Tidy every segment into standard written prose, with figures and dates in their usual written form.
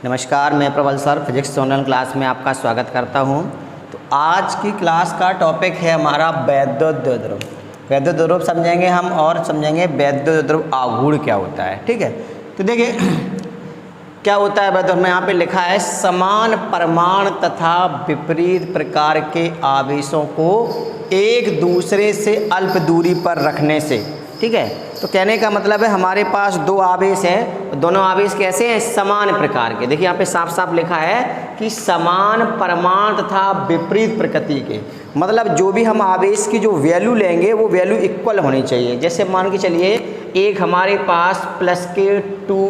नमस्कार, मैं प्रबल सर फिजिक्स ऑनलाइन क्लास में आपका स्वागत करता हूं। तो आज की क्लास का टॉपिक है हमारा वैद्युत द्विध्रुव। वैद्युत द्विध्रुव समझेंगे हम और समझेंगे वैद्युत द्विध्रुव आघूर्ण क्या होता है। ठीक है, तो देखिए क्या होता है वैद्युत में यहाँ पे लिखा है समान परमाणु तथा विपरीत प्रकार के आवेशों को एक दूसरे से अल्प दूरी पर रखने से। ठीक है, तो कहने का मतलब है हमारे पास दो आवेश हैं, दोनों आवेश कैसे हैं? समान प्रकार के। देखिए यहाँ पे साफ साफ लिखा है कि समान परमाणु तथा विपरीत प्रकृति के, मतलब जो भी हम आवेश की जो वैल्यू लेंगे वो वैल्यू इक्वल होनी चाहिए। जैसे मान के चलिए एक हमारे पास प्लस के 2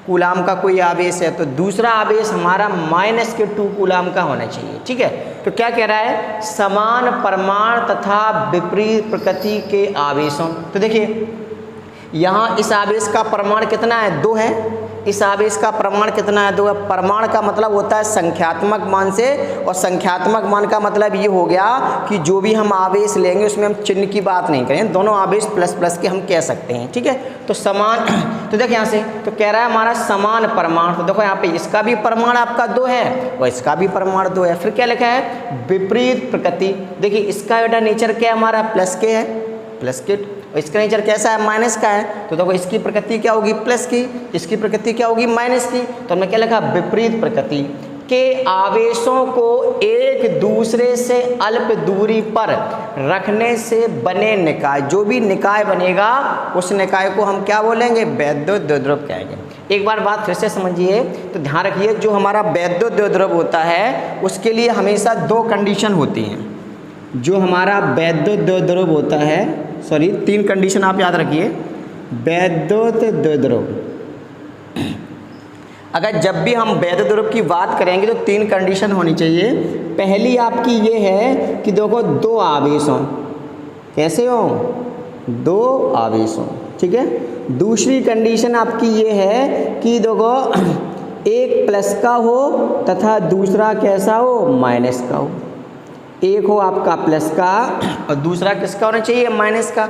कूलाम का कोई आवेश है तो दूसरा आवेश हमारा माइनस के 2 कूलाम का होना चाहिए। ठीक है, तो क्या कह रहा है? समान परमाणु तथा विपरीत प्रकृति के आवेशों। तो देखिए यहाँ इस आवेश का परमाणु कितना है? 2 है। इस आवेश का परमाणु कितना है? 2 है। परमाणु का मतलब होता है संख्यात्मक मान से, और संख्यात्मक मान का मतलब ये हो गया कि जो भी हम आवेश लेंगे उसमें हम चिन्ह की बात नहीं करें, दोनों आवेश प्लस प्लस के हम कह सकते हैं। ठीक है, तो समान तो देखिए यहाँ से तो कह रहा है हमारा समान परमाणु। तो देखो यहाँ पे इसका भी परमाणु आपका 2 है और इसका भी परमाणु 2 है। फिर क्या लिखा है? विपरीत प्रकृति। देखिए इसका बेटा नेचर क्या है? हमारा प्लस के है, प्लस के। इसका नेचर कैसा है? माइनस का है। तो देखो इसकी प्रकृति क्या होगी? प्लस की। इसकी प्रकृति क्या होगी? माइनस की। तो हमने क्या लिखा? विपरीत प्रकृति के आवेशों को एक दूसरे से अल्प दूरी पर रखने से बने निकाय, जो भी निकाय बनेगा उस निकाय को हम क्या बोलेंगे? वैद्युत द्विध्रुव कहेंगे। एक बार बात फिर से समझिए, तो ध्यान रखिए जो हमारा वैद्युत द्विध्रुव होता है उसके लिए हमेशा 2 कंडीशन होती हैं। जो हमारा वैद्युत द्विध्रुव होता है, सॉरी 3 कंडीशन आप याद रखिए। वैद्युत द्विध्रुव, अगर जब भी हम वैद्युत द्विध्रुव की बात करेंगे तो 3 कंडीशन होनी चाहिए। पहली आपकी ये है कि देखो 2 आवेश हों। कैसे हो? 2 आवेश हों। ठीक है। दूसरी कंडीशन आपकी ये है कि देखो एक प्लस का हो तथा दूसरा कैसा हो? माइनस का हो। एक हो आपका प्लस का और दूसरा किसका होना चाहिए? माइनस का।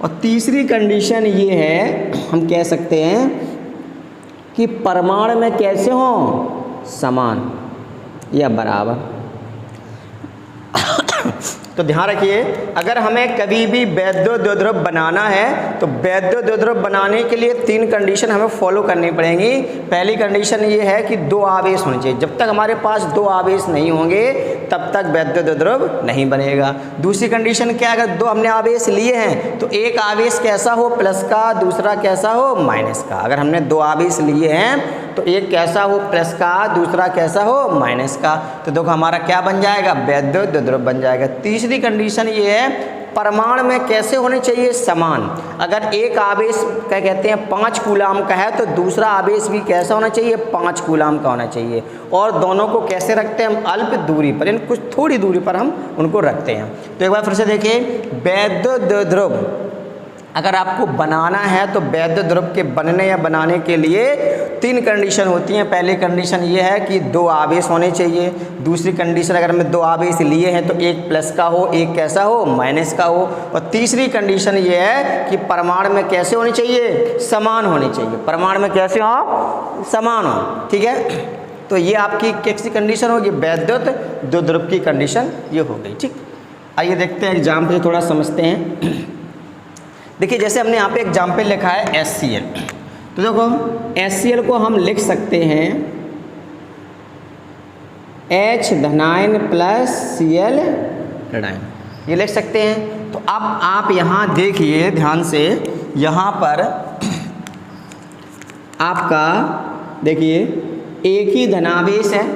और तीसरी कंडीशन ये है, हम कह सकते हैं कि परमाणु में कैसे हो? समान या बराबर। तो ध्यान रखिए अगर हमें कभी भी वैद्युत द्विध्रुव बनाना है तो वैद्युत द्विध्रुव बनाने के लिए 3 कंडीशन हमें फॉलो करनी पड़ेंगी। पहली कंडीशन ये है कि 2 आवेश होने चाहिए। जब तक हमारे पास 2 आवेश नहीं होंगे तब तक वैद्युत द्विध्रुव नहीं बनेगा। दूसरी कंडीशन क्या है? अगर 2 हमने आवेश लिए हैं तो एक आवेश कैसा हो? प्लस का, दूसरा कैसा हो? माइनस का। अगर हमने 2 आवेश लिए हैं तो एक कैसा हो? प्लस का, दूसरा कैसा हो? माइनस का। तो देखो हमारा क्या बन जाएगा? वैद्युत द्विध्रुव बन जाएगा। तीसरी कंडीशन ये है परमाणु में कैसे होने चाहिए? समान। अगर एक आवेश क्या कहते हैं 5 कूलाम का है तो दूसरा आवेश भी कैसा होना चाहिए? 5 कूलाम का होना चाहिए। और दोनों को कैसे रखते हैं हम? अल्प दूरी पर, यानी कुछ थोड़ी दूरी पर हम उनको रखते हैं। तो एक बार फिर से देखिए वैद्युत द्विध्रुव अगर आपको बनाना है तो वैद्युत द्विध्रुव के बनने या बनाने के लिए 3 कंडीशन होती हैं। पहली कंडीशन ये है कि 2 आवेश होने चाहिए। दूसरी कंडीशन अगर हमने 2 आवेश लिए हैं तो एक प्लस का हो, एक कैसा हो? माइनस का हो। और तीसरी कंडीशन ये है कि परमाणु में कैसे होनी चाहिए? समान होनी चाहिए। परमाणु में कैसे हो? समान हो। ठीक है, तो ये आपकी कैसी कंडीशन होगी? वैद्युत द्विध्रुव की कंडीशन ये हो गई। ठीक, आइए देखते हैं एग्जाम्पल से थोड़ा समझते हैं। देखिए जैसे हमने यहाँ पे एग्जाम्पल लिखा है HCl। तो देखो HCl को हम लिख सकते हैं H धनायन प्लस Cl ऋणायन, ये लिख सकते हैं। तो अब आप यहाँ देखिए ध्यान से, यहाँ पर आपका देखिए एक ही धनावेश है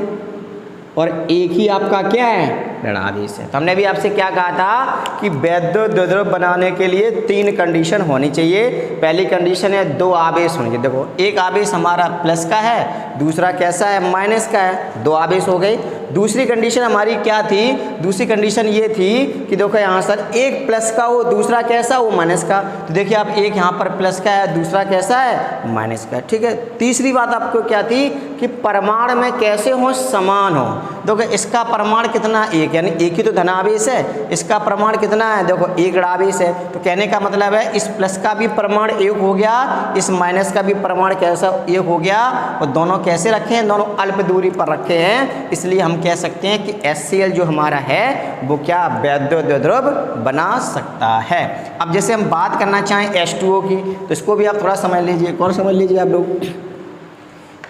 और एक ही आपका क्या है? ऋणावेश है। तो हमने भी आपसे क्या कहा था कि वैद्युत द्विध्रुव बनाने के लिए 3 कंडीशन होनी चाहिए। पहली कंडीशन है 2 आवेश होंगे। देखो एक आवेश हमारा प्लस का है, दूसरा कैसा है? माइनस का है। 2 आवेश हो गए। दूसरी कंडीशन हमारी क्या थी? दूसरी कंडीशन ये थी कि देखो यहाँ सर एक प्लस का हो, दूसरा कैसा हो? माइनस का। तो देखिए आप एक यहाँ पर प्लस का है, दूसरा कैसा है? माइनस का। ठीक है। तीसरी बात आपको क्या थी कि परमाणु में कैसे हो? समान हो। देखो इसका परमाणु कितना? 1 एक, यानी एक ही तो धनावेश है, इसका प्रमाण कितना है, देखो एक ऋणावेश है। तो कहने का मतलब है इस प्लस का भी प्रमाण एक हो गया, इस माइनस का भी प्रमाण कैसा एक हो गया, और दोनों कैसे रखे हैं, दोनों अल्प दूरी पर रखे हैं, इसलिए हम कह सकते हैं कि HCl जो हमारा है वो क्या वैध द्विध्रुव बना सकता है। अब जैसे हम बात करना चाहें H2O की, तो इसको भी आप थोड़ा समझ लीजिए। कौन समझ लीजिए आप लोग,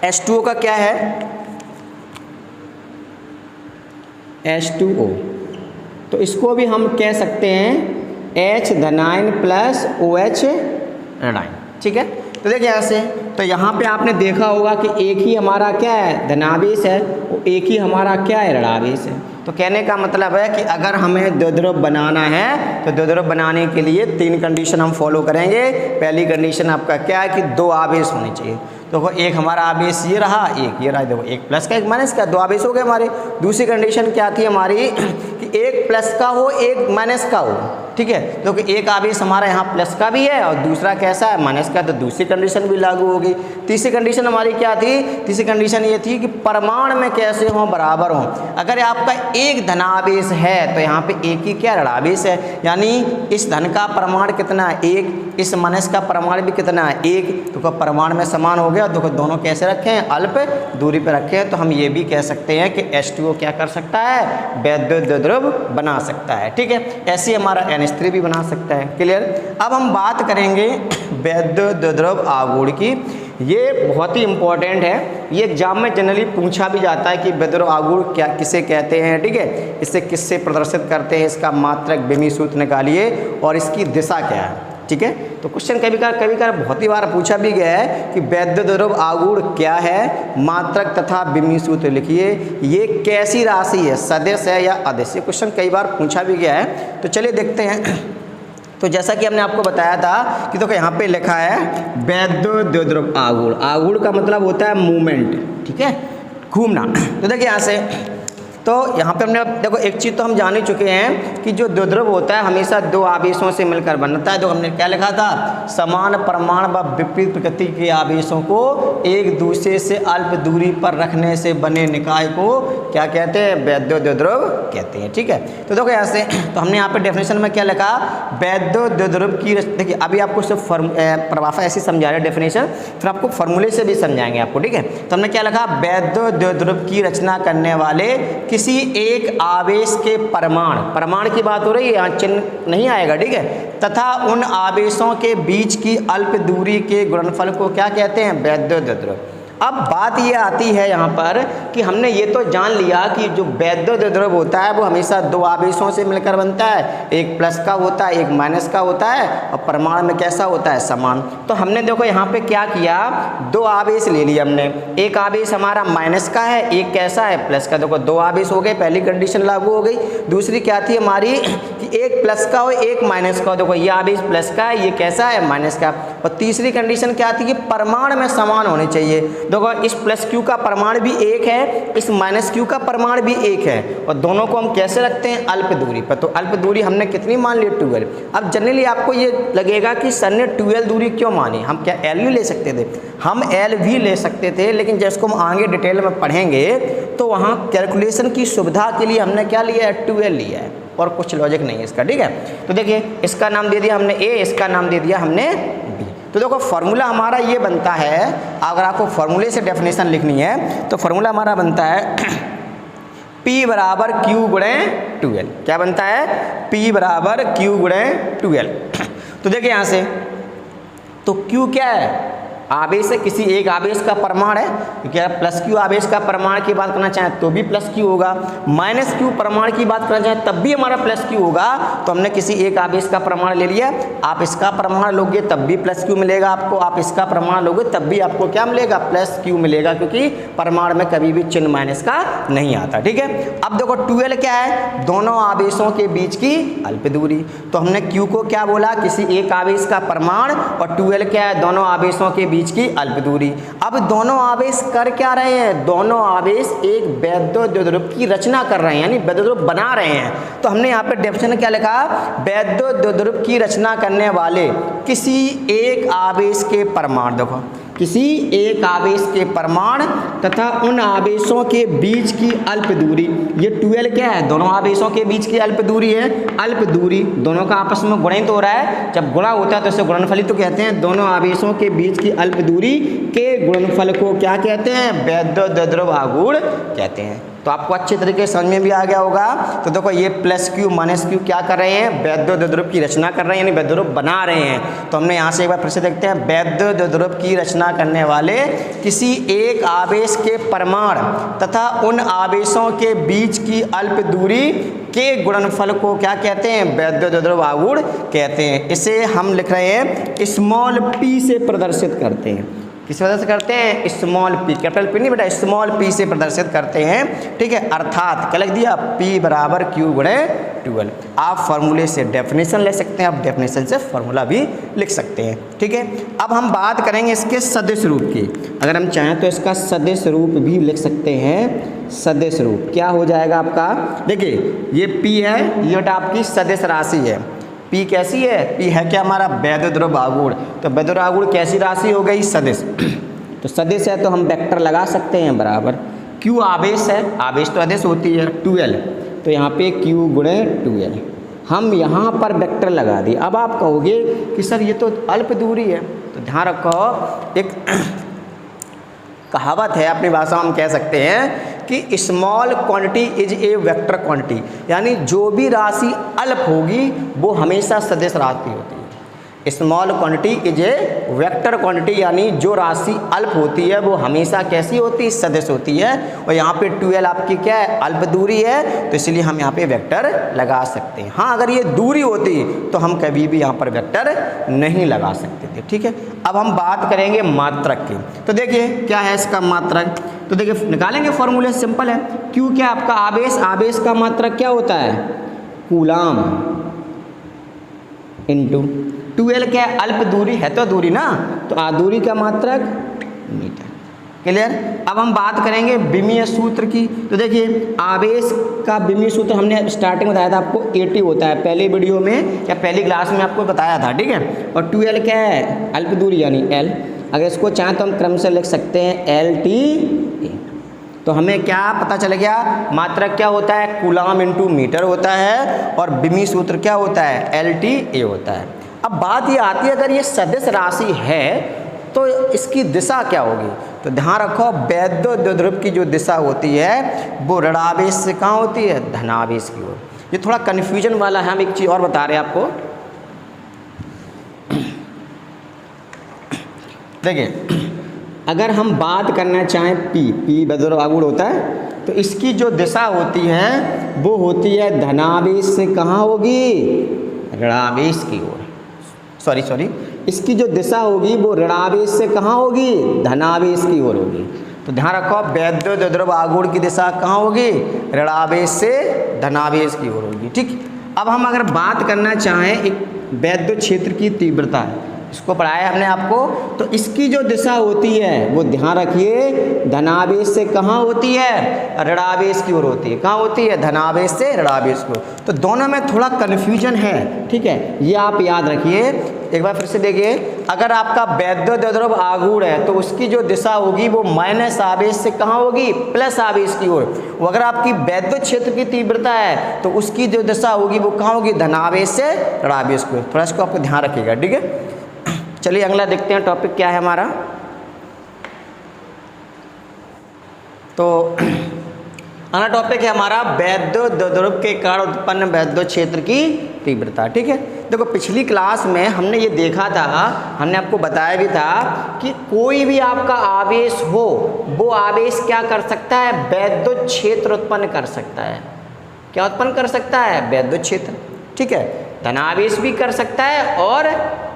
H2O का क्या है, H2O, तो इसको भी हम कह सकते हैं H धनायन प्लस OH ऋणायन, ठीक है। तो देखिए यहाँ से, तो यहाँ पे आपने देखा होगा कि एक ही हमारा क्या है धनावेश है, एक ही हमारा क्या है ऋणावेश है। तो कहने का मतलब है कि अगर हमें द्विध्रुव बनाना है तो द्विध्रुव बनाने के लिए 3 कंडीशन हम फॉलो करेंगे। पहली कंडीशन आपका क्या है कि 2 आवेश होने चाहिए। देखो एक हमारा आवेश ये रहा, एक ये रहा, देखो एक प्लस का एक माइनस का, 2 आवेश हो गए हमारे। दूसरी कंडीशन क्या थी हमारी कि एक प्लस का हो एक माइनस का हो, ठीक है। तो एक आवेश हमारा यहाँ प्लस का भी है और दूसरा कैसा है माइनस का, तो दूसरी कंडीशन भी लागू होगी। तीसरी कंडीशन हमारी क्या थी, तीसरी कंडीशन ये थी कि परमाणु में कैसे हों, बराबर हों। अगर आपका एक धनावेश है तो यहाँ पे एक ही क्या ऋणावेश है, यानी इस धन का प्रमाण कितना है, एक, इस माइनस का प्रमाण भी कितना है, एक, तो परमाणु में समान हो गया। देखो दोनों कैसे रखे हैं, अल्प दूरी पर रखे हैं। तो हम ये भी कह सकते हैं कि H2O क्या कर सकता है, वैध द्विध्रुव बना सकता है, ठीक है। ऐसे हमारा NH3 भी बना सकता है, क्लियर। अब हम बात करेंगे वैध द्विध्रुव आघूर्ण की। ये बहुत ही इंपॉर्टेंट है, ये एग्जाम में जनरली पूछा भी जाता है कि द्विध्रुव आघूर्ण क्या किसे कहते हैं, ठीक है, इसे किससे प्रदर्शित करते हैं, इसका मात्रक बिमी सूत्र निकालिए और इसकी दिशा क्या है, ठीक है। तो क्वेश्चन कभी कभार बहुत ही बार पूछा भी गया है कि वैध द्विध्रुव आघूर्ण क्या है, मात्रक तथा बिमी सूत्र लिखिए। ये कैसी राशि है, सदिश है या अदिश, ये क्वेश्चन कई बार पूछा भी गया है। तो चलिए देखते हैं। तो जैसा कि हमने आपको बताया था कि देखो यहाँ पे लिखा है वैध द्विध्रुव आघूर्ण। आघूर्ण का मतलब होता है मूवमेंट, ठीक है, घूमना। तो देखिए यहाँ से, तो यहाँ पे हमने देखो एक चीज़ तो हम जान ही चुके हैं कि जो द्विध्रुव होता है हमेशा 2 आवेशों से मिलकर बनता है। तो हमने क्या लिखा था, समान परमाणु व विपरीत प्रकृति के आवेशों को एक दूसरे से अल्प दूरी पर रखने से बने निकाय को क्या कहते हैं, वैध द्विध्रुव कहते हैं, ठीक है। तो देखो यहाँ से, तो हमने यहाँ पे डेफिनेशन में क्या लिखा, वैध द्विध्रुव की, देखिए अभी आपको सिर्फ प्रभाषा ऐसी समझा रहे डेफिनेशन, फिर आपको फॉर्मूले से भी समझाएंगे आपको, ठीक है। तो हमने क्या लिखा, वैध द्विध्रुव की रचना करने वाले किसी एक आवेश के परमाणु की बात हो रही है, यहाँ चिन्ह नहीं आएगा, ठीक है, तथा उन आवेशों के बीच की अल्प दूरी के गुणनफल को क्या कहते हैं, वैध द्विध्रुव। अब बात ये आती है यहाँ पर कि हमने ये तो जान लिया कि जो वैध द्विध्रुव होता है वो हमेशा 2 आवेशों से मिलकर बनता है, एक प्लस का होता है, एक माइनस का होता है, और परमाणु में कैसा होता है, समान। तो हमने देखो यहाँ पे क्या किया, 2 आवेश ले लिए हमने, एक आवेश हमारा माइनस का है, एक कैसा है, प्लस का। देखो 2 आवेश हो गए, पहली कंडीशन लागू हो गई। दूसरी क्या थी हमारी कि एक प्लस का हो एक माइनस का हो, देखो ये आवेश प्लस का है, ये कैसा है, माइनस का। और तीसरी कंडीशन क्या थी कि परमाणु में समान होने चाहिए। देखो इस प्लस क्यू का परमाणु भी एक है, इस माइनस क्यू का परमाणु भी एक है, और दोनों को हम कैसे रखते हैं, अल्प दूरी पर। तो अल्प दूरी हमने कितनी मान ली, 12। अब जनरली आपको ये लगेगा कि सर ने 12 दूरी क्यों मानी, हम क्या एल भी ले सकते थे, हम एल भी ले सकते थे, लेकिन जिसको हम आगे डिटेल में पढ़ेंगे तो वहाँ कैलकुलेशन की सुविधा के लिए हमने क्या लिया है, 12 लिया है, और कुछ लॉजिक नहीं है इसका, ठीक है। तो देखिए इसका नाम दे दिया हमने ए, इसका नाम दे दिया हमने बी। तो देखो फॉर्मूला हमारा ये बनता है, अगर आपको फॉर्मूले से डेफिनेशन लिखनी है तो फॉर्मूला हमारा बनता है P बराबर Q गुणे 12। क्या बनता है, P बराबर Q गुणे 12। तो देखिए यहाँ से, तो Q क्या है, आवेश है, किसी एक आवेश का परमाणु है, क्योंकि अगर प्लस क्यू आवेश का परमाणु की बात करना चाहें तो भी प्लस क्यू होगा, माइनस क्यू परमाणु की बात करना चाहें तब भी हमारा प्लस क्यू होगा। तो हमने किसी एक आवेश का परमाणु ले लिया, आप इसका परमाणु लोगे तब भी प्लस क्यू मिलेगा आपको, आप इसका परमाणु लोगे तब भी आपको क्या मिलेगा, प्लस क्यू मिलेगा, क्योंकि परमाणु में कभी भी चिन्ह माइनस का नहीं आता, ठीक है। अब देखो 12 क्या है, दोनों आवेशों के बीच की अल्प दूरी। तो हमने क्यू को क्या बोला, किसी एक आवेश का परमाणु, और 12 क्या है, दोनों आवेशों के बीच की अल्प दूरी। अब दोनों आवेश कर क्या रहे हैं, दोनों आवेश एक वैध द्विध्रुव की रचना कर रहे हैं, यानी वैध द्विध्रुव बना रहे हैं। तो हमने यहाँ पे डेफिनेशन क्या लिखा, वैध द्विध्रुव की रचना करने वाले किसी एक आवेश के परमाणु, देखो किसी एक आवेश के परमाणु तथा उन आवेशों के बीच की अल्प दूरी। ये 12 क्या है? दोनों आवेशों के बीच की अल्प दूरी है। अल्प दूरी दोनों का आपस में गुणित हो रहा है, जब गुणा होता है तो इसे गुणनफली तो कहते हैं। दोनों आवेशों के बीच की अल्प दूरी के गुणनफल को क्या कहते हैं? वैद्युत द्विध्रुव आघूर्ण कहते हैं। तो आपको अच्छे तरीके से समझ में भी आ गया होगा। तो देखो ये प्लस क्यू माइनस क्यू क्या कर रहे हैं? वैद्युत द्विध्रुव की रचना कर रहे हैं, यानी वैद्युत द्विध्रुव बना रहे हैं। तो हमने यहाँ से एक बार फिर से देखते हैं, वैद्युत द्विध्रुव की रचना करने वाले किसी एक आवेश के परमाणु तथा उन आवेशों के बीच की अल्प दूरी के गुणनफल को क्या कहते हैं? वैद्युत द्विध्रुव आघूर्ण कहते हैं। इसे हम लिख रहे हैं स्मॉल p से प्रदर्शित करते हैं। किस वजह से करते हैं? स्मॉल p, कैपिटल P नहीं बेटा, स्मॉल p से प्रदर्शित करते हैं। ठीक है, अर्थात क्या लिख दिया? P बराबर Q गुणे 12। आप फॉर्मूले से डेफिनेशन ले सकते हैं, आप डेफिनेशन से फॉर्मूला भी लिख सकते हैं। ठीक है, अब हम बात करेंगे इसके सदिश रूप की। अगर हम चाहें तो इसका सदिश रूप भी लिख सकते हैं। सदिश रूप क्या हो जाएगा आपका? देखिए ये P है, ये आपकी सदिश राशि है। P कैसी है? P है क्या हमारा? वैद्युत द्विध्रुव आघूर्ण। तो वैद्युत द्विध्रुव आघूर्ण कैसी राशि हो गई? सदिश। तो सदिश है तो हम वेक्टर लगा सकते हैं बराबर। Q आवेश है, आवेश तो अदिश होती है 12, तो यहाँ पे Q गुणे 12 हम यहाँ पर वेक्टर लगा दिए। अब आप कहोगे कि सर ये तो अल्प दूरी है, तो ध्यान रखो एक कहावत है, अपनी भाषा में हम कह सकते हैं कि small quantity is a vector quantity, यानी जो भी राशि अल्प होगी वो हमेशा सदिश राशि होती है। Small quantity is a vector quantity, यानी जो राशि अल्प होती है वो हमेशा कैसी होती है? सदिश होती है। और यहाँ पे 12 आपकी क्या है? अल्प दूरी है, तो इसलिए हम यहाँ पे वेक्टर लगा सकते हैं। हाँ, अगर ये दूरी होती तो हम कभी भी यहाँ पर वेक्टर नहीं लगा सकते थे। ठीक है, अब हम बात करेंगे मात्रक की। तो देखिए क्या है इसका मात्रक, तो देखिए निकालेंगे फॉर्मूले, सिंपल है। Q क्या आपका? आवेश। आवेश का मात्रक क्या होता है? कूलाम इंटू 12 क्या है? अल्प दूरी है तो दूरी ना, तो दूरी का मात्रक मीटर। क्लियर? अब हम बात करेंगे विमीय सूत्र की। तो देखिए आवेश का विमीय सूत्र हमने स्टार्टिंग में बताया था आपको, 80 होता है। पहले वीडियो में या पहली क्लास में आपको बताया था। ठीक है, और 12 क्या है? अल्प दूरी यानी L। अगर इसको चाहें तो हम क्रम से लिख सकते हैं LT। तो हमें क्या पता चल गया? मात्रक क्या होता है? कूलाम इंटू मीटर होता है, और विमीय सूत्र क्या होता है? LTA होता है। अब बात ये आती है, अगर ये सदिश राशि है तो इसकी दिशा क्या होगी? तो ध्यान रखो, वैद्युत द्विध्रुव की जो दिशा होती है वो ऋणावेश से कहाँ होती है? धनावेश की ओर। ये थोड़ा कन्फ्यूजन वाला है, हम एक चीज़ और बता रहे हैं आपको। देखिए अगर हम बात करना चाहें P वैद्युत द्विध्रुव आघूर्ण होता है, तो इसकी जो दिशा होती है वो होती है धनावेश से कहाँ होगी? ऋणावेश की ओर। सॉरी, इसकी जो दिशा होगी वो ऋणावेश से कहाँ होगी? धनावेश की ओर होगी। तो ध्यान रखो, वैद्युत द्विध्रुव आघूर्ण की दिशा कहाँ होगी? ऋणावेश से धनावेश की ओर होगी। ठीक, अब हम अगर बात करना चाहें एक वैद्युत क्षेत्र की तीव्रता, इसको पढ़ाया हमने आपको, तो इसकी जो दिशा होती है वो ध्यान रखिए धनावेश से कहाँ होती है? ऋणावेश की ओर होती है। कहाँ होती है? धनावेश से ऋणावेश की ओर। तो दोनों में थोड़ा कन्फ्यूजन है। ठीक है, ये आप याद रखिए। एक बार फिर से देखिए, अगर आपका वैद्युत द्विध्रुव आघूर्ण है तो उसकी जो दिशा होगी वो माइनस आवेश से कहाँ होगी? प्लस आवेश की ओर। अगर आपकी वैद्युत क्षेत्र की तीव्रता है तो उसकी जो दिशा होगी वो कहाँ होगी? धनावेश से ऋणावेश की ओर। थोड़ा इसको आपको ध्यान रखिएगा। ठीक है, चलिए अगला देखते हैं टॉपिक क्या है हमारा। तो अगला टॉपिक है हमारा वैद्युत द्विध्रुव के कारण उत्पन्न वैद्युत क्षेत्र की तीव्रता। ठीक है, देखो पिछली क्लास में हमने ये देखा था, हमने आपको बताया भी था कि कोई भी आपका आवेश हो वो आवेश क्या कर सकता है? वैद्युत क्षेत्र उत्पन्न कर सकता है। क्या उत्पन्न कर सकता है? वैद्युत क्षेत्र। ठीक है, धनावेश भी कर सकता है और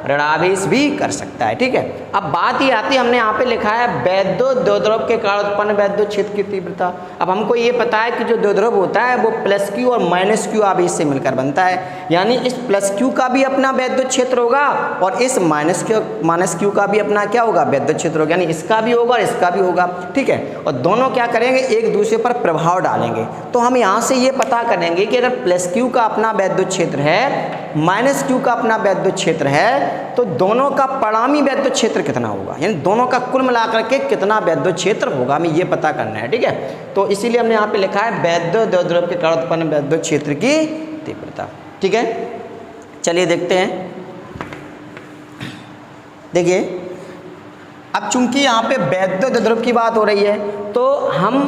ऋणावेश भी कर सकता है। ठीक है, अब बात ये आती है, हमने यहाँ पे लिखा है वैद्युत द्विध्रुव के कारण उत्पन्न वैद्युत क्षेत्र की तीव्रता। अब हमको ये पता है कि जो द्विध्रुव होता है वो प्लस क्यू और माइनस क्यू आवेश से मिलकर बनता है, यानी इस प्लस क्यू का भी अपना वैद्युत क्षेत्र होगा और इस माइनस क्यू का भी अपना क्या होगा? वैद्युत क्षेत्र होगा, यानी इसका भी होगा और इसका भी होगा। ठीक है, और दोनों क्या करेंगे? एक दूसरे पर प्रभाव डालेंगे। तो हम यहाँ से ये पता करेंगे कि अगर प्लस क्यू का अपना वैद्युत क्षेत्र है माइनस क्यू का अपना वैद्युत क्षेत्र है, तो दोनों का परिणामी वैद्युत क्षेत्र कितना होगा, यानी दोनों का कुल मिलाकर के कितना वैद्युत क्षेत्र होगा, हमें ये पता करना है। ठीक है, तो इसीलिए हमने यहाँ पे लिखा है वैद्युत द्विध्रुव के कारण उत्पन्न वैद्युत क्षेत्र की तीव्रता। ठीक है, चलिए देखते हैं। देखिए, अब चूंकि यहाँ पे वैद्युत द्विध्रुव की बात हो रही है, तो हम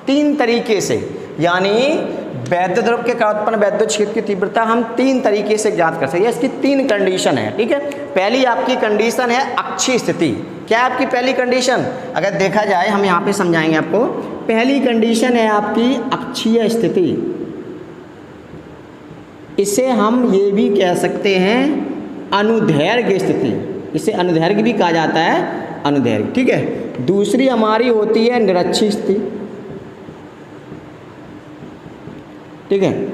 तीन तरीके से, यानी वैद्युत द्रव्य के कारण उत्पन्न वैद्युत क्षेत्र की तीव्रता हम तीन तरीके से ज्ञात कर सकते हैं। इसकी तीन कंडीशन है। ठीक है, पहली आपकी कंडीशन है अक्षीय स्थिति। क्या है आपकी पहली कंडीशन? अगर देखा जाए, हम यहाँ पे समझाएंगे आपको। पहली कंडीशन है आपकी अक्षीय स्थिति। इसे हम ये भी कह सकते हैं अनुदैर्घ्य स्थिति, इसे अनुदैर्घ्य भी कहा जाता है, अनुदैर्घ्य। ठीक है, दूसरी हमारी होती है निरक्षीय स्थिति। ठीक है,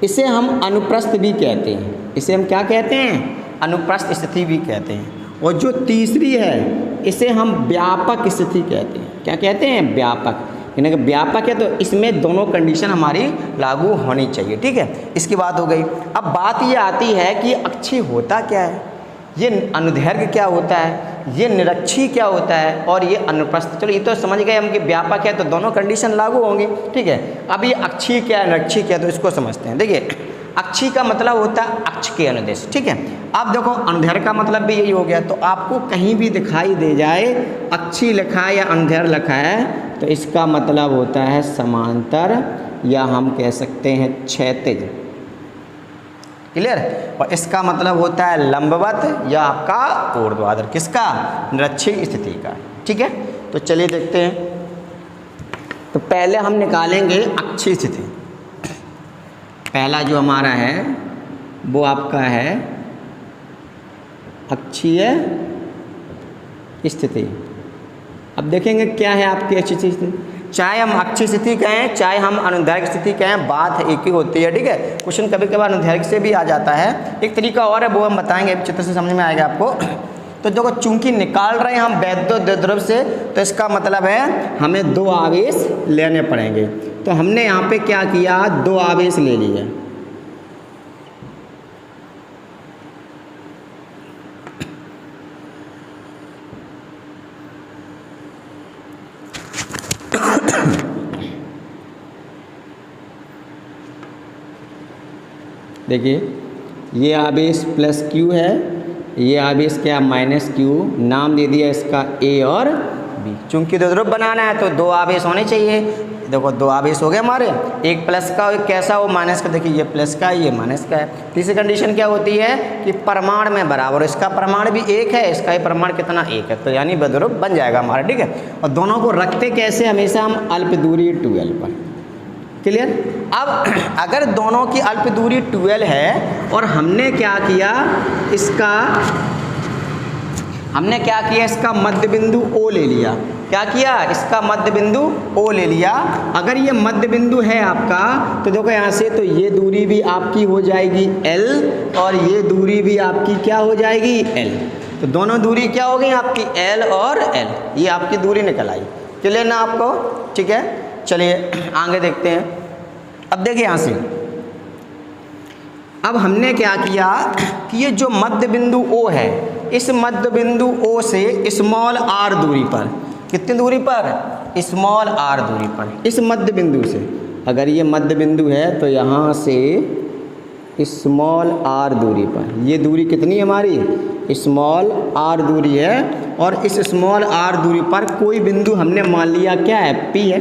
इसे हम अनुप्रस्थ भी कहते हैं, इसे हम क्या कहते हैं? अनुप्रस्थ स्थिति भी कहते हैं। और जो तीसरी है, इसे हम व्यापक स्थिति कहते हैं। क्या कहते हैं? व्यापक। यानी कि व्यापक है तो इसमें दोनों कंडीशन हमारी लागू होनी चाहिए। ठीक है, इसकी बात हो गई। अब बात ये आती है कि अक्षीय होता क्या है, ये अनुदैर्घ्य क्या होता है, ये निरक्षीय क्या होता है, और ये अनुप्रस्थ। चलो, ये तो समझ गए हम कि व्यापक है तो दोनों कंडीशन लागू होंगे। ठीक है, अब ये अक्षीय क्या है, निरक्षीय क्या है, तो इसको समझते हैं। देखिए, अक्षीय का मतलब होता है अक्ष के अनुदेश। ठीक है, अब देखो अनुदैर्घ्य का मतलब भी यही हो गया। तो आपको कहीं भी दिखाई दे जाए अक्षीय लिखा है या अनुदैर्घ्य लिखा है, तो इसका मतलब होता है समांतर, या हम कह सकते हैं क्षैतिज। क्लियर? और इसका मतलब होता है लंबवत या आपका ऊर्ध्वाधर। किसका? निरक्षीय स्थिति का। ठीक है, तो चलिए देखते हैं। तो पहले हम निकालेंगे अक्षीय स्थिति। पहला जो हमारा है वो आपका है अक्षीय स्थिति। अब देखेंगे क्या है आपकी अक्षीय स्थिति। चाहे हम अक्षीय स्थिति कहें, चाहे हम अनुदैर्घ्य स्थिति कहें, बात एक ही होती है। ठीक है, क्वेश्चन कभी कभार अनुदैर्घ्य से भी आ जाता है। एक तरीका और है, वो हम बताएंगे, चित्र से समझ में आएगा आपको। तो देखो, चूंकि निकाल रहे हैं हम वैद्युत द्विध्रुव से, तो इसका मतलब है हमें दो आवेश लेने पड़ेंगे। तो हमने यहाँ पे क्या किया, दो आवेश ले लिए। देखिए, ये आवेश प्लस क्यू है, ये आवेश क्या, माइनस क्यू। नाम दे दिया इसका ए और बी। चूंकि द्विध्रुव बनाना है तो दो आवेश होने चाहिए। देखो, दो आवेश हो गए हमारे, एक प्लस का, एक कैसा हो, माइनस का। देखिए, ये प्लस का है, ये माइनस का है। तीसरी कंडीशन क्या होती है कि परमाणु में बराबर। इसका परमाणु भी एक है, इसका ही परमाणु कितना, एक है, तो यानी द्विध्रुव बन जाएगा हमारा। ठीक है, और दोनों को रखते कैसे, हमेशा हम अल्प दूरी 2l पर। क्लियर? अब अगर दोनों की अल्प दूरी 2l है और हमने क्या किया, इसका मध्य बिंदु O ले लिया। क्या किया? इसका मध्य बिंदु O ले लिया। अगर ये मध्य बिंदु है आपका, तो देखो यहाँ से, तो ये दूरी भी आपकी हो जाएगी L, और ये दूरी भी आपकी क्या हो जाएगी, L। तो दोनों दूरी क्या हो गई आपकी, L और L। ये आपकी दूरी निकल आई। क्लियर ना आपको? ठीक है, चलिए आगे देखते हैं। अब देखिए यहाँ से, अब हमने क्या किया कि ये जो मध्य बिंदु O है, इस मध्य बिंदु O से स्मॉल r दूरी पर, कितनी दूरी पर, स्मॉल r दूरी पर, इस मध्य बिंदु से, अगर ये मध्य बिंदु है तो यहाँ से स्मॉल r दूरी पर, ये दूरी कितनी हमारी, स्मॉल r दूरी है। और इस स्मॉल r दूरी पर कोई बिंदु हमने मान लिया क्या है, P है।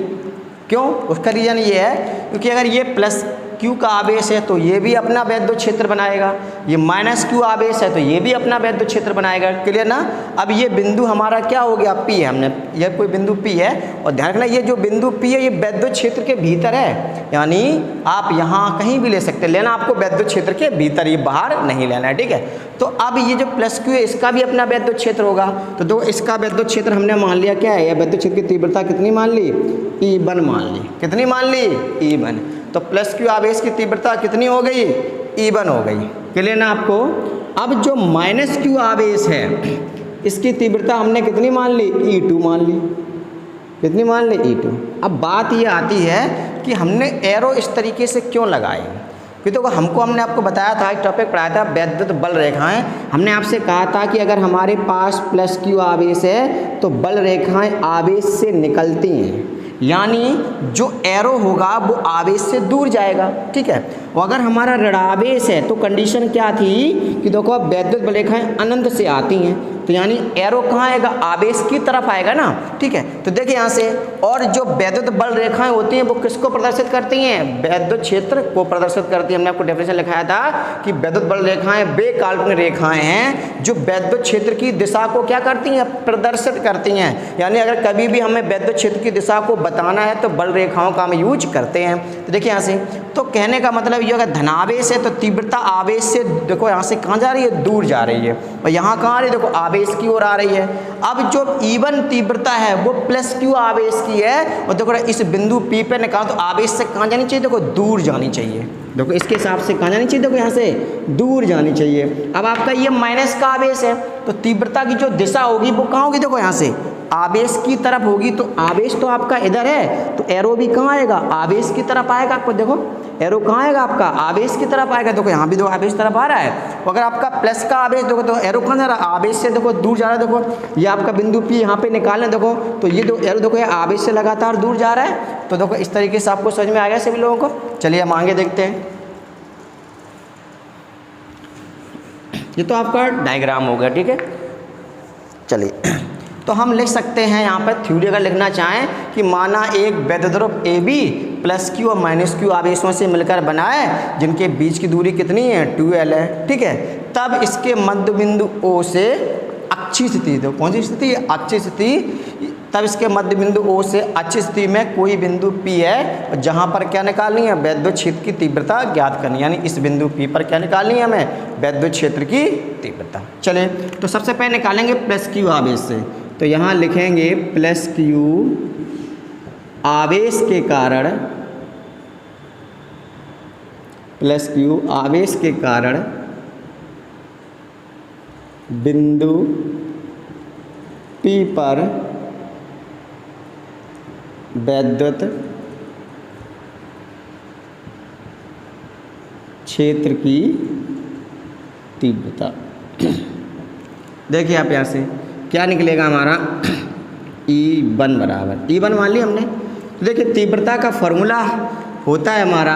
क्यों? उसका रीज़न ये है क्योंकि अगर ये प्लस क्यू का आवेश है तो ये भी अपना वैद्युत क्षेत्र बनाएगा, ये माइनस क्यू आवेश है तो ये भी अपना वैद्युत क्षेत्र बनाएगा। क्लियर ना? अब ये बिंदु हमारा क्या हो गया, P है। हमने ये कोई बिंदु P है, और ध्यान रखना ये जो बिंदु P है ये वैद्युत क्षेत्र के भीतर है, यानी आप यहाँ कहीं भी ले सकते हैं, लेना आपको वैद्युत क्षेत्र के भीतर, ये बाहर नहीं लेना है। ठीक है, तो अब ये जो प्लस क्यू है इसका भी अपना वैद्युत क्षेत्र होगा। तो दो, इसका वैद्युत क्षेत्र हमने मान लिया क्या है, या वैद्युत क्षेत्र की तीव्रता कितनी मान ली, E1 मान ली। कितनी मान ली, E1। तो प्लस क्यू आवेश की तीव्रता कितनी हो गई, E1 हो गई। क्लियर ना आपको? अब जो माइनस क्यू आवेश है इसकी तीव्रता हमने कितनी मान ली, E2 मान ली। कितनी मान ली, E2। अब बात ये आती है कि हमने एरो इस तरीके से क्यों लगाए। कि तो हमने आपको बताया था, एक टॉपिक पढ़ाया था वैद्युत बल रेखाएं। हमने आपसे कहा था कि अगर हमारे पास प्लस क्यू आवेश है तो बल रेखाएं आवेश से निकलती हैं, यानी जो एरो होगा वो आवेश से दूर जाएगा, ठीक है। और अगर हमारा ऋणावेश है तो कंडीशन क्या थी कि देखो वैद्युत बल रेखाएं अनंत से आती हैं, तो यानी एरो कहाँ आएगा, आवेश की तरफ आएगा ना, ठीक है। तो देखिए यहाँ से, और जो वैद्युत बल रेखाएं होती हैं वो किसको प्रदर्शित करती हैं, वैद्युत क्षेत्र को प्रदर्शित करती हैं। हमने आपको डेफिनेशन लिखाया था कि वैद्युत बल रेखाएं वे काल्पनिक रेखाएं हैं जो वैद्युत क्षेत्र की दिशा को क्या करती हैं, प्रदर्शित करती हैं। यानी अगर कभी भी हमें वैद्युत क्षेत्र की दिशा को बताना है तो बल रेखाओं का हम यूज करते हैं। तो देखिए यहाँ से, तो कहने का मतलब ये अगर धनावेश है तो तीव्रता आवेश से देखो यहाँ से कहाँ जा रही है, दूर जा रही है, और यहाँ कहाँ आ रही है, देखो आवेश की ओर आ रही है। अब जो E1 तीव्रता है वो प्लस क्यू आवेश की है, और देखो इस बिंदु P पे निकाल तो आवेश से कहाँ जानी चाहिए, देखो दूर जानी चाहिए। देखो इसके हिसाब से कहाँ जानी चाहिए, देखो यहाँ से दूर जानी चाहिए। अब आपका ये माइनस का आवेश है तो तीव्रता की जो दिशा होगी वो कहाँ होगी, देखो यहाँ से आवेश की तरफ होगी। तो आवेश तो आपका इधर है तो एरो भी कहाँ आएगा, आवेश की तरफ आएगा। आपको देखो एरो कहाँ आएगा, आपका आवेश की तरफ आएगा। देखो यहाँ भी दो आवेश तरफ आ रहा है। अगर आपका प्लस का आवेश देखो तो एरो कहाँ जा रहा है, आवेश से देखो दूर जा रहा है। देखो ये आपका बिंदु P यहाँ पे निकालना, देखो तो ये दो एरो देखो ये आवेश से लगातार दूर जा रहा है। तो देखो इस तरीके से आपको समझ में आ गया सभी लोगों को। चलिए हम आगे देखते हैं। ये तो आपका डायग्राम हो गया, ठीक है। चलिए तो हम लिख सकते हैं यहाँ पर थ्योरी अगर लिखना चाहें कि माना एक वैद्युतध्रुव AB प्लस क्यू और माइनस क्यू आवेशों से मिलकर बना है जिनके बीच की दूरी कितनी है, 2L है, ठीक है। तब इसके मध्य बिंदु O से अच्छी स्थिति, तो कौन सी स्थिति, अच्छी स्थिति, तब इसके मध्य बिंदु O से अच्छी स्थिति में कोई बिंदु P है जहाँ पर क्या निकालनी है, वैद्युत क्षेत्र की तीव्रता ज्ञात करनी, यानी इस बिंदु P पर क्या निकालनी है हमें, वैद्युत क्षेत्र की तीव्रता। चलिए तो सबसे पहले निकालेंगे प्लस क्यू आवेश से। तो यहाँ लिखेंगे प्लस क्यू आवेश के कारण, प्लस क्यू आवेश के कारण बिंदु P पर वैद्युत क्षेत्र की तीव्रता। देखिए आप यहाँ से क्या निकलेगा हमारा, E1 बराबर, E1 मान लिया हमने। तो देखिए तीव्रता का फॉर्मूला होता है हमारा,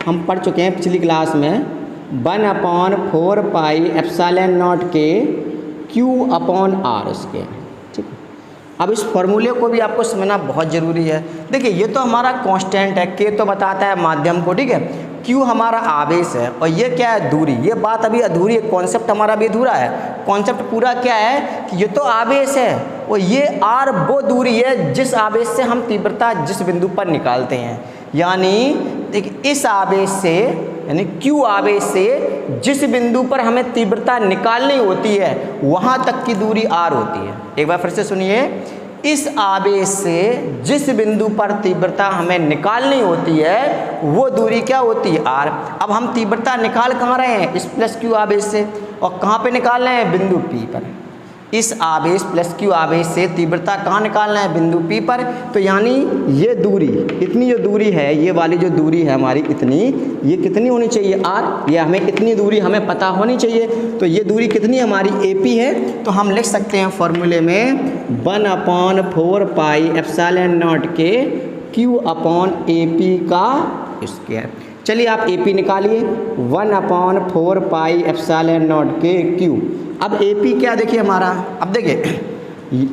हम पढ़ चुके हैं पिछली क्लास में, 1/4 पाई एप्सिलॉन नॉट के Q/R उसके, ठीक है। अब इस फॉर्मूले को भी आपको समझना बहुत ज़रूरी है। देखिए ये तो हमारा कांस्टेंट है, K तो बताता है माध्यम को, ठीक है। Q हमारा आवेश है और ये क्या है, दूरी। ये बात अभी अधूरी है, कॉन्सेप्ट हमारा भी अधूरा है। कॉन्सेप्ट पूरा क्या है कि ये तो आवेश है और ये R वो दूरी है जिस आवेश से हम तीव्रता जिस बिंदु पर निकालते हैं। यानी देखिए इस आवेश से, यानी Q आवेश से जिस बिंदु पर हमें तीव्रता निकालनी होती है वहाँ तक की दूरी R होती है। एक बार फिर से सुनिए, इस आवेश से जिस बिंदु पर तीव्रता हमें निकालनी होती है वो दूरी क्या होती है, R। अब हम तीव्रता निकाल कहाँ रहे हैं, इस प्लस क्यू आवेश से, और कहाँ पे निकाल रहे हैं, बिंदु P पर। इस आवेश प्लस क्यू आवेश से तीव्रता कहाँ निकालना है, बिंदु P पर। तो यानी ये दूरी, इतनी जो दूरी है, ये वाली जो दूरी है हमारी इतनी, ये कितनी होनी चाहिए, R। ये हमें इतनी दूरी हमें पता होनी चाहिए। तो ये दूरी कितनी हमारी AP है। तो हम लिख सकते हैं फॉर्मूले में 1/4 पाई एप्सिलॉन नॉट के Q/AP का स्क्वायर। चलिए आप AP निकालिए, 1/4 पाई एप्सिलॉन नॉट के Q। अब AP क्या देखिए हमारा, अब देखिए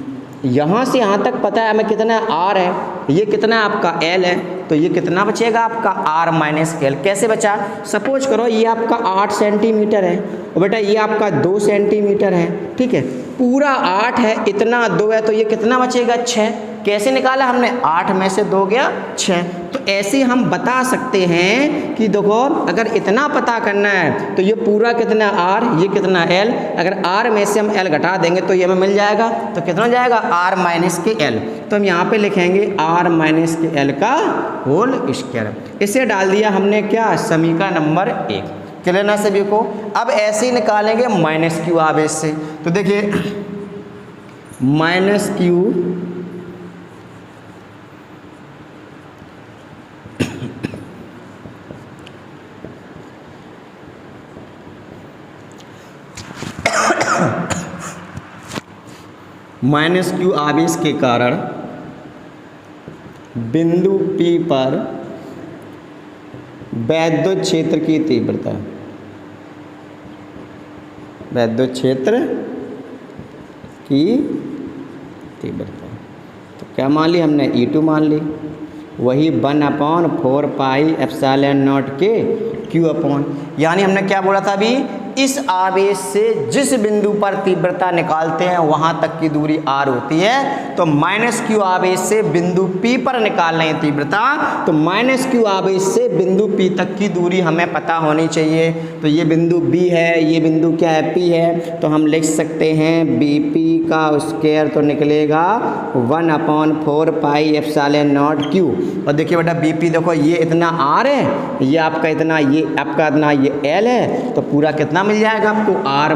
यहाँ से यहाँ तक पता है हमें कितना R है, ये कितना है आपका L है, तो ये कितना बचेगा आपका R माइनस L। कैसे बचा, सपोज करो ये आपका 8 सेंटीमीटर है और बेटा ये आपका 2 सेंटीमीटर है, ठीक है। पूरा 8 है, इतना 2 है, तो ये कितना बचेगा, 6। कैसे निकाला हमने, 8 में से 2 गया 6। तो ऐसे हम बता सकते हैं कि देखो अगर इतना पता करना है तो ये पूरा कितना R, ये कितना L। अगर R में से हम L घटा देंगे तो ये हमें मिल जाएगा, तो कितना जाएगा, R माइनस के L। तो हम यहाँ पे लिखेंगे R माइनस के L का होल स्क्वायर। इसे डाल दिया हमने क्या, समीकरण नंबर 1। क्लियर ना सभी को। अब ऐसे ही निकालेंगे माइनस क्यू आवेश से। तो देखिए माइनस क्यू माइनस क्यू आवेश के कारण बिंदु P पर वैद्युत क्षेत्र की तीव्रता, वैद्युत क्षेत्र की तीव्रता, तो क्या मान ली हमने E2 मान ली, वही 1/4πε0 के Q अपॉन, यानी हमने क्या बोला था अभी, इस आवेश से जिस बिंदु पर तीव्रता निकालते हैं वहां तक की दूरी r होती है। तो माइनस क्यू आवेश से बिंदु P पर निकाल रहे हैं तीव्रता, तो माइनस क्यू आवेश से बिंदु P तक की दूरी हमें पता होनी चाहिए। तो ये बिंदु B है, ये बिंदु क्या है, P है, तो हम लिख सकते हैं BP का स्क्वायर तो निकलेगा 1/4πε0 Q। और देखिए बेटा BP देखो ये इतना R है, ये आपका इतना, ये आपका इतना, ये L है, तो पूरा कितना मिल जाएगा आपको, R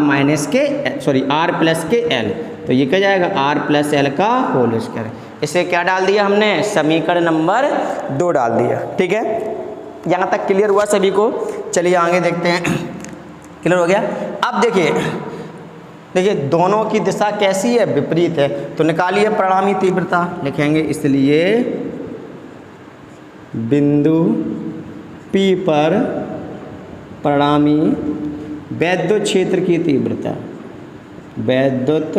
प्लस के L, तो ये क्या जाएगा R प्लस L का होल स्क्वायर। इसे क्या डाल दिया हमने, समीकरण नंबर 2 डाल दिया। ठीक है, यहाँ तक क्लियर हुआ सभी को। चलिए आगे देखते हैं, क्लियर हो गया। अब देखिए दोनों की दिशा कैसी है, विपरीत है, तो निकालिए परिणामी तीव्रता, लिखेंगे इसलिए बिंदु P पर परिणामी वैद्युत क्षेत्र की तीव्रता, वैद्युत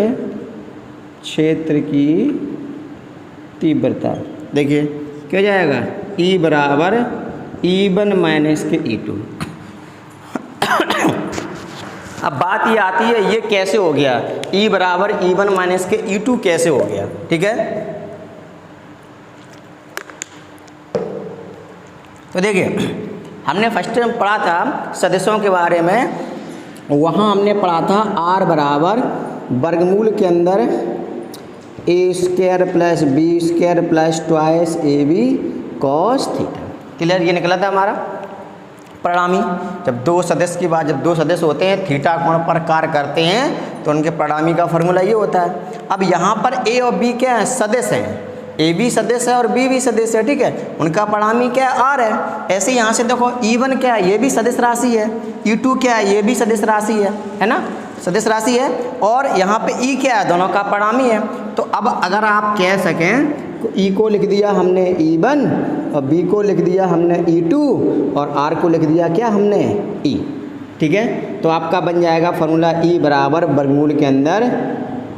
क्षेत्र की तीव्रता, देखिए क्या जाएगा, E बराबर E1 माइनस के E2। अब बात ये आती है ये कैसे हो गया, E बराबर E1 माइनस के E2 कैसे हो गया। ठीक है, तो देखिए हमने फर्स्ट में पढ़ा था सदिशों के बारे में, वहाँ हमने पढ़ा था R बराबर वर्गमूल के अंदर A square plus B square plus twice AB cos theta. Clear, ये निकला था हमारा परिणामी। जब दो सदिश की बात, जब दो सदिश होते हैं थीटा कोण पर कार्य करते हैं तो उनके परिणामी का फॉर्मूला ये होता है। अब यहाँ पर A और B क्या है, सदिश हैं, ए भी सदिश है और बी भी सदिश है। ठीक है, उनका परिणामी क्या है, आर है। ऐसे यहाँ से देखो E1 क्या है, ये भी सदिश राशि है, E2 क्या है, ये भी सदिश राशि है ना, सदिश राशि है। और यहाँ पे E क्या है, दोनों का परिणामी है। तो अब अगर आप कह सकें तो E को लिख दिया हमने E1 और B को लिख दिया हमने E2 और R को लिख दिया क्या हमने E। ठीक है, तो आपका बन जाएगा फॉर्मूला E बराबर वर्गमूल के अंदर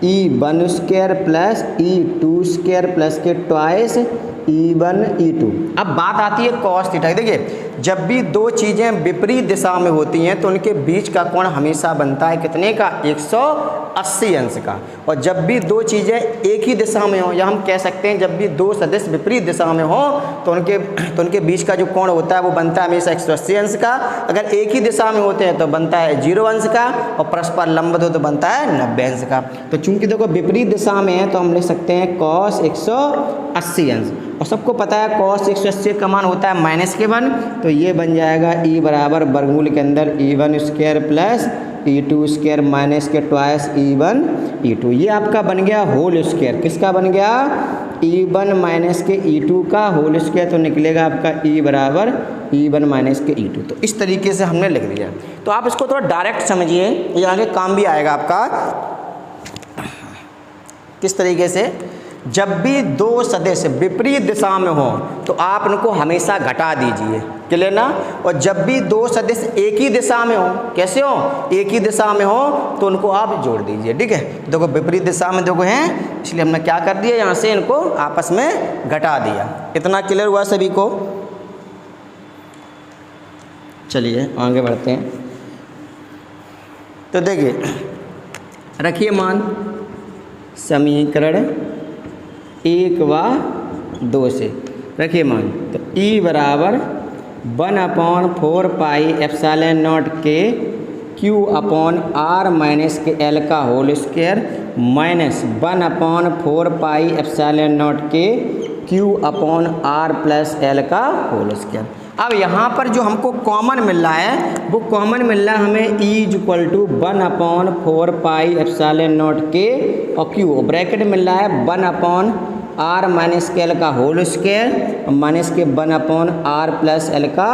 E1 square plus E2 square plus के ट्वाइस E1 E2। अब बात आती है कॉस थीटा। देखिए जब भी दो चीज़ें विपरीत दिशा में होती हैं तो उनके बीच का कोण हमेशा बनता है कितने का, 180 अंश का। और जब भी दो चीज़ें एक ही दिशा में हो, या हम कह सकते हैं जब भी दो सदिश विपरीत दिशा में हो तो उनके बीच का जो कोण होता है वो बनता है हमेशा 180 अंश का। अगर एक ही दिशा में होते हैं तो बनता है 0 अंश का, और परस्पर लंबवत हो तो बनता है 90 अंश का। तो चूंकि देखो विपरीत दिशा में है तो हम लिख सकते हैं cos 180 अंश, और सबको पता है cos 180 का मान होता है -1। तो ये बन जाएगा E बराबर वर्गमूल के अंदर E1 square plus E2 square minus के ट्वाइस E1 E2। ये आपका बन गया होल स्क्वायर। किसका बन गया, E1 माइनस के E2 का होल स्क्वायर। तो निकलेगा आपका E बराबर E1 माइनस के E2। तो इस तरीके से हमने लिख दिया। तो आप इसको थोड़ा डायरेक्ट समझिए, ये आगे काम भी आएगा आपका। किस तरीके से, जब भी दो सदिश विपरीत दिशा में हो तो आप इनको हमेशा घटा दीजिए, क्लियर ना। और जब भी दो सदिश एक ही दिशा में हो, कैसे हो, एक ही दिशा में हो तो उनको आप जोड़ दीजिए। ठीक है, देखो विपरीत दिशा में देखो हैं, इसलिए हमने क्या कर दिया, यहाँ से इनको आपस में घटा दिया। इतना क्लियर हुआ सभी को। चलिए आगे बढ़ते हैं। तो देखिए रखिए मान समीकरण 1 व 2 से रखिए मान। तो E बराबर 1/4πε0 के Q अपॉन R माइनस के L का होल स्क्वायर माइनस 1/4πε0 के Q upon R plus L का होल स्क्वायर। अब यहाँ पर जो हमको कॉमन मिल रहा है वो कॉमन मिल रहा है हमें E = 1/4πε0 के और Q ब्रैकेट मिल रहा है 1/R माइनस के L का होल स्क्वायर माइनस के 1/R प्लस L का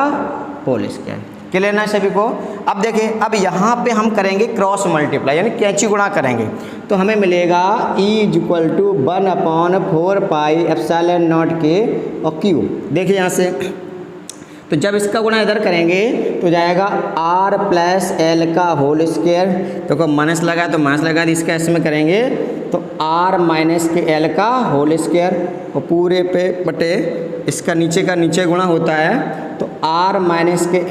होल स्क्वायर। क्लियर ना सभी को। अब देखिए, अब यहाँ पे हम करेंगे क्रॉस मल्टीप्लाई यानी कैंची गुणा करेंगे, तो हमें मिलेगा E = 1/4πε0 और Q। देखिए यहाँ से, तो जब इसका गुणा इधर करेंगे तो जाएगा R + L का होल स्क्वायर, तो को माइनस लगा तो माइनस लगा, इसका इसमें करेंगे तो R - L का होल स्क्वायर और पूरे पे बटे इसका नीचे का नीचे गुणा होता है तो R -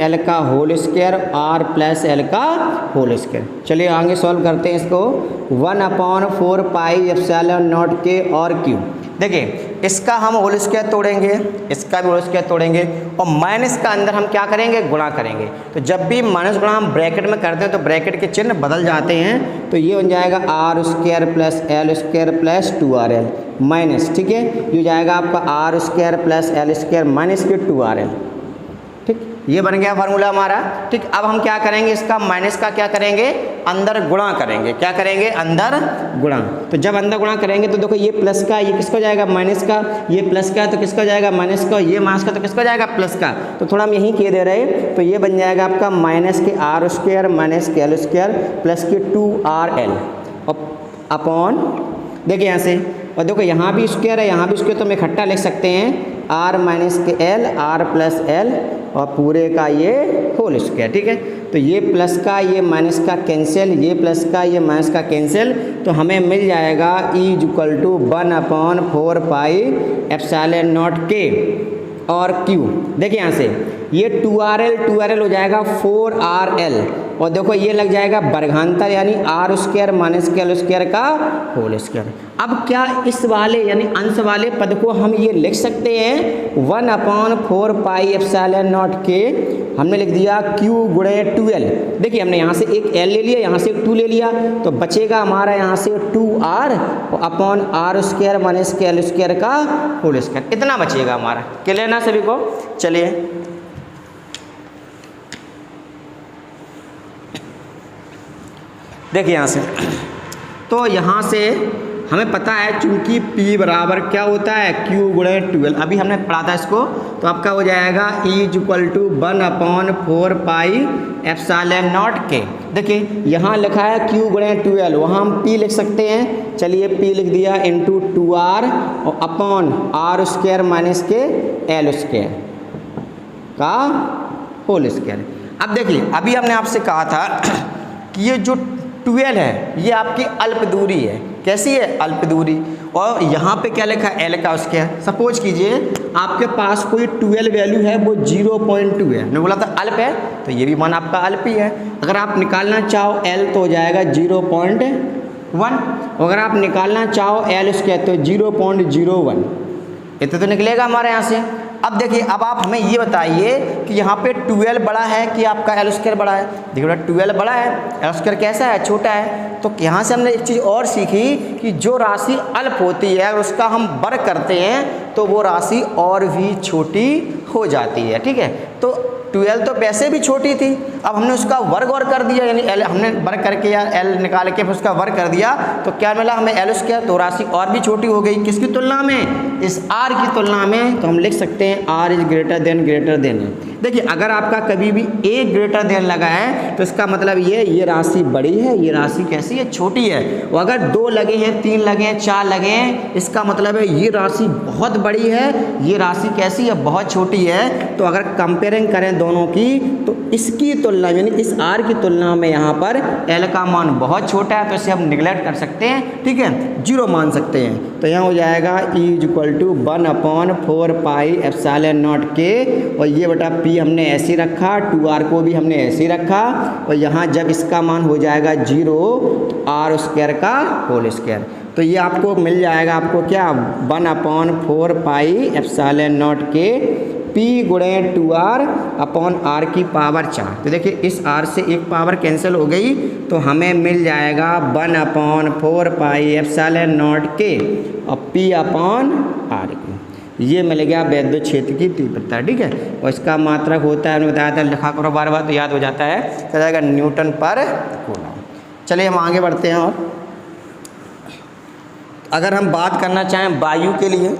L का होल स्क्वायर, R + L का होल स्क्वायर। चलिए आगे सॉल्व करते हैं इसको। 1/4πε0 और Q। देखिए इसका हम होल स्क्वायर तोड़ेंगे, इसका भी होल स्क्वायर तोड़ेंगे और माइनस का अंदर हम क्या करेंगे, गुणा करेंगे। तो जब भी माइनस गुणा हम ब्रैकेट में करते हैं तो ब्रैकेट के चिन्ह बदल जाते हैं, तो ये बन जाएगा R² + L² + 2RL माइनस, ठीक है, ये जाएगा आपका R² + L² माइनस के 2RL। ठीक, ये बन गया फार्मूला हमारा। ठीक, अब हम क्या करेंगे, इसका माइनस का क्या करेंगे, अंदर गुणा करेंगे। क्या करेंगे, अंदर गुणा। तो जब अंदर गुणा करेंगे तो देखो ये प्लस का ये किसको जाएगा, माइनस का, ये प्लस का तो किसको जाएगा, माइनस का, ये माइनस का तो किसको जाएगा, प्लस का। तो थोड़ा हम यहीं किए दे रहे, तो ये बन जाएगा आपका माइनस के R² माइनस के L² प्लस के 2RL अपॉन, देखिए यहाँ से, और देखो यहाँ भी स्क्वायर है यहाँ भी स्क्वायर, तो हम इकट्ठा लिख सकते हैं R - के L R + L और पूरे का ये होल स्क्वायर। ठीक है, तो ये प्लस का ये माइनस का कैंसिल, ये प्लस का ये माइनस का कैंसिल, तो हमें मिल जाएगा E = 1/4πε0 और Q। देखिए यहाँ से ये 2RL हो जाएगा 4RL और देखो ये लग जाएगा वर्गांतर यानी R² माइनस के L² का होल स्क्वायर। अब क्या इस वाले यानी अंश वाले पद को हम ये लिख सकते हैं 1/4πε0 के, हमने लिख दिया Q × 2L। देखिए हमने यहाँ से एक L ले लिया, यहाँ से एक 2 ले लिया, तो बचेगा हमारा यहाँ से 2R अपॉन R² माइनस के L² का होल स्क्वायर, इतना बचेगा हमारा। क्लियर ना सभी को। चलिए देखिए यहाँ से, तो यहाँ से हमें पता है चूंकि P बराबर क्या होता है, Q × 2L, अभी हमने पढ़ा था इसको, तो आपका हो जाएगा E = 1/4πε0 के। देखिए यहाँ लिखा है Q × 2L, वहाँ हम P लिख सकते हैं। चलिए P लिख दिया इंटू 2R और अपॉन R² माइनस के L² का होल स्क्वायर। अब देखिए अभी हमने आपसे कहा था कि ये जो 12 है ये आपकी अल्प दूरी है। कैसी है, अल्प दूरी। और यहाँ पे क्या लिखा है, L का स्क्वायर। सपोज कीजिए आपके पास कोई 12 वैल्यू है वो 0.2 है, मैंने बोला था अल्प है, तो ये भी मान आपका अल्प ही है। अगर आप निकालना चाहो L तो हो जाएगा 0.1, अगर आप निकालना चाहो L² तो 0.01, इतना तो निकलेगा हमारे यहाँ से। अब देखिए, अब आप हमें ये बताइए कि यहाँ पे 12 बड़ा है कि आपका L² बड़ा है। देखिए 12 बड़ा है, L² कैसा है, छोटा है। तो यहाँ से हमने एक चीज़ और सीखी कि जो राशि अल्प होती है और उसका हम वर्ग करते हैं तो वो राशि और भी छोटी हो जाती है। ठीक है, तो 12 तो वैसे भी छोटी थी, अब हमने उसका वर्ग और कर दिया, यानी L हमने वर्ग करके या L निकाल के फिर उसका वर्ग कर दिया, तो क्या मिला हमें L², तो राशि और भी छोटी हो गई। किसकी तुलना में, इस R की तुलना में। तो हम लिख सकते हैं R = ग्रेटर देन। देखिए अगर आपका कभी भी A ग्रेटर देन लगा है तो इसका मतलब ये राशि बड़ी है, ये राशि कैसी है, छोटी है। और अगर 2 लगे हैं, 3 लगे हैं, 4 लगे हैं, इसका मतलब है ये राशि बहुत बड़ी है, ये राशि कैसी है, बहुत छोटी है। तो अगर कंपेयरिंग करें दोनों की तो इसकी तुलना यानी इस R की तुलना में यहाँ पर L का मान बहुत छोटा है, तो इसे हम निगलेक्ट कर सकते हैं। ठीक है, 0 मान सकते हैं। तो यहाँ हो जाएगा E = 1/4πε0 के, और ये बटा P हमने ऐसे रखा, 2R को भी हमने ऐसे रखा, और यहाँ जब इसका मान हो जाएगा 0 R² का होल स्क्वायर, तो ये आपको मिल जाएगा, आपको क्या 1/4πε0 के P × 2R अपॉन R की पावर 4। तो देखिए इस R से एक पावर कैंसिल हो गई, तो हमें मिल जाएगा 1/4πε0 के और P/R। ये मिल गया वैद्युत क्षेत्र की तीव्रता। ठीक है, और इसका मात्रक होता है, मैंने बताया था, लिखा करो बार बार तो याद हो जाता है, तो जाएगा न्यूटन पर कूलम। चलिए हम आगे बढ़ते हैं। और अगर हम बात करना चाहें वायु के लिए,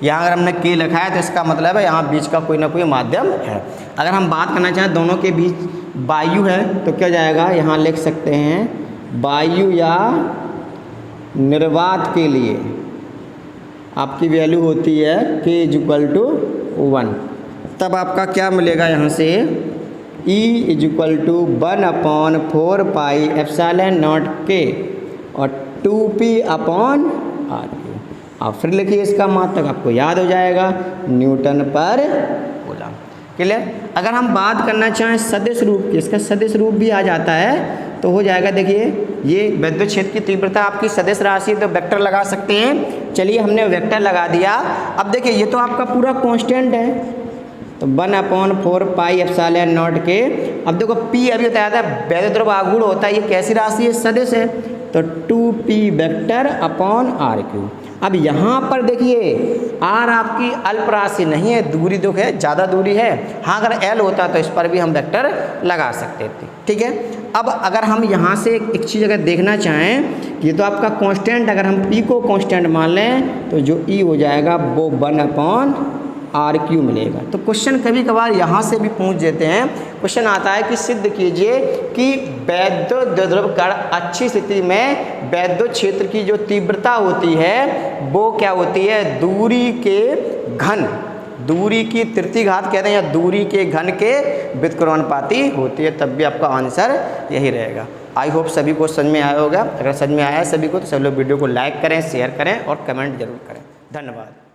यहाँ अगर हमने K लिखा है तो इसका मतलब है यहाँ बीच का कोई ना कोई माध्यम है। अगर हम बात करना चाहें दोनों के बीच वायु है तो क्या जाएगा, यहाँ लिख सकते हैं वायु या निर्वात के लिए आपकी वैल्यू होती है k = 1। तब आपका क्या मिलेगा यहाँ से E = 1/4πε0 k और 2p/r³। आप फिर लिखिए इसका मात्रक, आपको याद हो जाएगा न्यूटन पर कूलम। क्लियर। अगर हम बात करना चाहें सदिश रूप की, इसका सदिश रूप भी आ जाता है तो हो जाएगा। देखिए ये विद्युत क्षेत्र की तीव्रता आपकी सदिश राशि तो वेक्टर लगा सकते हैं। चलिए हमने वेक्टर लगा दिया। अब देखिए ये तो आपका पूरा कांस्टेंट है तो 1/4πε0 के। अब देखो P अभी बताया था वैद्युत द्रव आघूर्ण होता है, ये कैसी राशि है, सदिश है, तो 2p/r³। अब यहाँ पर देखिए r आपकी अल्प राशि नहीं है, दूरी जो है ज़्यादा दूरी है। हाँ अगर l होता तो इस पर भी हम वेक्टर लगा सकते थे। ठीक है। अब अगर हम यहाँ से एक चीज़ अगर देखना चाहें, ये तो आपका कांस्टेंट, अगर हम p को कांस्टेंट मान लें तो जो E हो जाएगा वो 1/r³ मिलेगा। तो क्वेश्चन कभी कभार यहाँ से भी पूछ देते हैं, क्वेश्चन आता है कि सिद्ध कीजिए कि वैद्युत द्विध्रुव कण अच्छी स्थिति में विद्युत क्षेत्र की जो तीव्रता होती है वो क्या होती है, दूरी के घन, दूरी की तृतीय घात कहते हैं या दूरी के घन के व्युत्क्रमणुपाती होती है। तब भी आपका आंसर यही रहेगा। आई होप सभी को समझ में आया होगा। अगर समझ में आया सभी को तो सभी लोग वीडियो को लाइक करें, शेयर करें और कमेंट जरूर करें। धन्यवाद।